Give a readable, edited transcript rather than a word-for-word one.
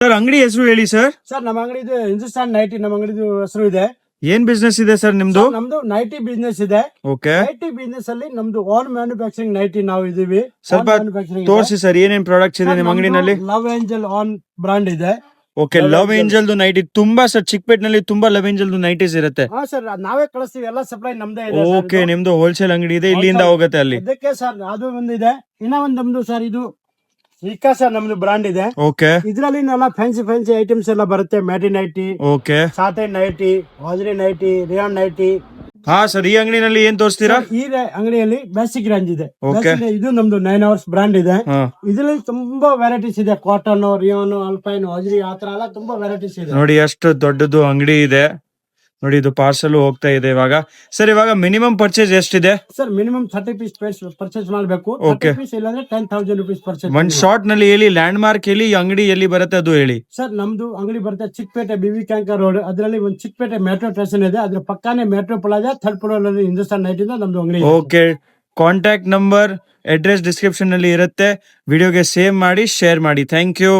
Sir ಅಂಗಡಿ ಹೆಸರು ಹೇಳಿ ಸರ್. ಸರ್ ನಮ್ಮ ಅಂಗಡಿದು ಹಿಂದೂಸ್ತಾನ್ ನೈಟಿ ನಮ್ಮ ಅಂಗಡಿದು ಹೆಸರು ಇದೆ. ಏನ್ ಬಿಸ್ನೆಸ್ ಇದೆ ಸರ್ ನಿಮ್ದು? ಸರ್, ನಮ್ದು ನೈಟಿ ಬಿಸ್ನೆಸ್ ಇದೆ. ಓಕೆ, ನೈಟಿ ಬಿಸ್ನೆಸ್ ಅಲ್ಲಿ ನಮ್ದು ಓನ್ ಮ್ಯಾನುಫ್ಯಾಕ್ಚರಿಂಗ್ ನೈಟಿ ನಾವು ಇದೀವಿ. ಸ್ವಲ್ಪ ತೋರಿಸಿ ಸರ್ ಏನೇನ್ ಪ್ರಾಡಕ್ಟ್ಸ್ ಇದೆ ನಿಮ್ಮ ಅಂಗಡಿನಲ್ಲಿ. ಲವ್ ಏಂಜಲ್ ಆನ್ ಬ್ರಾಂಡ್ ಇದೆ. ಓಕೆ, ಲವ್ ಏಂಜಲ್ದು ನೈಟಿ ತುಂಬಾ ಸರ್ ಚಿಕ್ಕಪೇಟ್ನಲ್ಲಿ ತುಂಬಾ ಲವ್ ಏಂಜಲ್ದು ನೈಟೀಸ್ ಇರುತ್ತೆ. ಹಾ ಸರ್, ನಾವೇ ಕಳಿಸ್ತೀವಿ, ಎಲ್ಲ ಸಪ್ಲೈ ನಮ್ದೇ ಇದೆ. ಓಕೆ, ನಿಮ್ದು ಹೋಲ್ಸೇಲ್ ಅಂಗಡಿ ಇದೆ, ಇಲ್ಲಿಂದ ಹೋಗುತ್ತೆ ಅಲ್ಲಿ. ಅದಕ್ಕೆ ಸರ್ ಅದು ಒಂದಿದೆ. ಇನ್ನ ಒಂದ್ ನಮ್ದು ಸರ್ ಇದು ವಿಕಾಸ ನಮ್ದು ಬ್ರಾಂಡ್ ಇದೆ. ಓಕೆ, ಇದ್ರಲ್ಲಿ ಫ್ಯಾನ್ಸಿ ಐಟಮ್ಸ್ ಎಲ್ಲ ಬರುತ್ತೆ. ಮ್ಯಾಟಿ ನೈಟಿ, ಓಕೆ, ಸಾಟನ್ ನೈಟಿ, ಹಾಜರಿ ನೈಟಿ, ರಿಯಾನ್ ನೈಟಿ. ಹಾ ಸರ್, ಈ ಅಂಗಡಿನಲ್ಲಿ ಏನ್ ತೋರಿಸ್ತೀರಾ? ಈ ಅಂಗಡಿಯಲ್ಲಿ ಬೇಸಿಕ್ ರೇಂಜ್ ಇದೆ. Okay. ಇದು ನಮ್ದು 9 hours ಬ್ರಾಂಡ್ ಇದೆ. ಹಾ, ಇದ್ರಲ್ಲಿ ತುಂಬಾ ವೆರೈಟೀಸ್ ಇದೆ. ಕಾಟನ್, ರಿಯಾನ್, ಅಲ್ಪೈನ್, ಹಾಜರಿ ಆತರ ಎಲ್ಲ ತುಂಬಾ ವೆರೈಟೀಸ್ ಇದೆ. ನೋಡಿ ಎಷ್ಟು ದೊಡ್ಡದು ಅಂಗಡಿ ಇದೆ. ನೋಡಿ ಇದು ಪಾರ್ಸಲ್ ಹೋಗ್ತಾ ಇದೆ ಇವಾಗ. ಸರ್ ಇವಾಗ ಮಿನಿಮಮ್ ಪರ್ಚೇಸ್ ಎಷ್ಟಿದೆ? ಸರ್ ಮಿನಿಮಮ್ 30 ಪೀಸ್ ಪರ್ಚೇಸ್ ಮಾಡಬೇಕು. Okay. 30 ಪೀಸ್ ಇಲ್ಲಾಂದ್ರೆ 10,000 rupees ಪರ್ಚೇಸ್. ಒಂದ್ ಶಾರ್ಟ್ ನಲ್ಲಿ ಹೇಳಿ, ಲ್ಯಾಂಡ್ ಮಾರ್ಕ್ ಹೇಳಿ, ಈ ಅಂಗಡಿ ಎಲ್ಲಿ ಬರುತ್ತೆ ಅದು ಹೇಳಿ. ಸರ್ ನಮ್ದು ಅಂಗಡಿ ಬರುತ್ತೆ ಚಿಕ್ಕಪೇಟೆ BV ಕ್ಯಾಂಕರ್ ರೋಡ್. ಅದರಲ್ಲಿ ಒಂದು ಚಿಕ್ಕಪೇಟೆ ಮೆಟ್ರೋ ಸ್ಟೇಷನ್ ಇದೆ. ಅದ್ರ ಪಕ್ಕಾನೇ ಮೆಟ್ರೋ ಪ್ಲಾಜಾ 3rd floor ಅಲ್ಲಿ ಹಿಂದೂಸ್ತಾನ್ ನೈಟ್ ಇಂದ ನಮ್ದು ಅಂಗಡಿ ಇದೆ. Okay, contact number, address description ನಲ್ಲಿ ಇರುತ್ತೆ. ವಿಡಿಯೋಗೆ ಸೇವ್ ಮಾಡಿ, ಶೇರ್ ಮಾಡಿ. Thank you.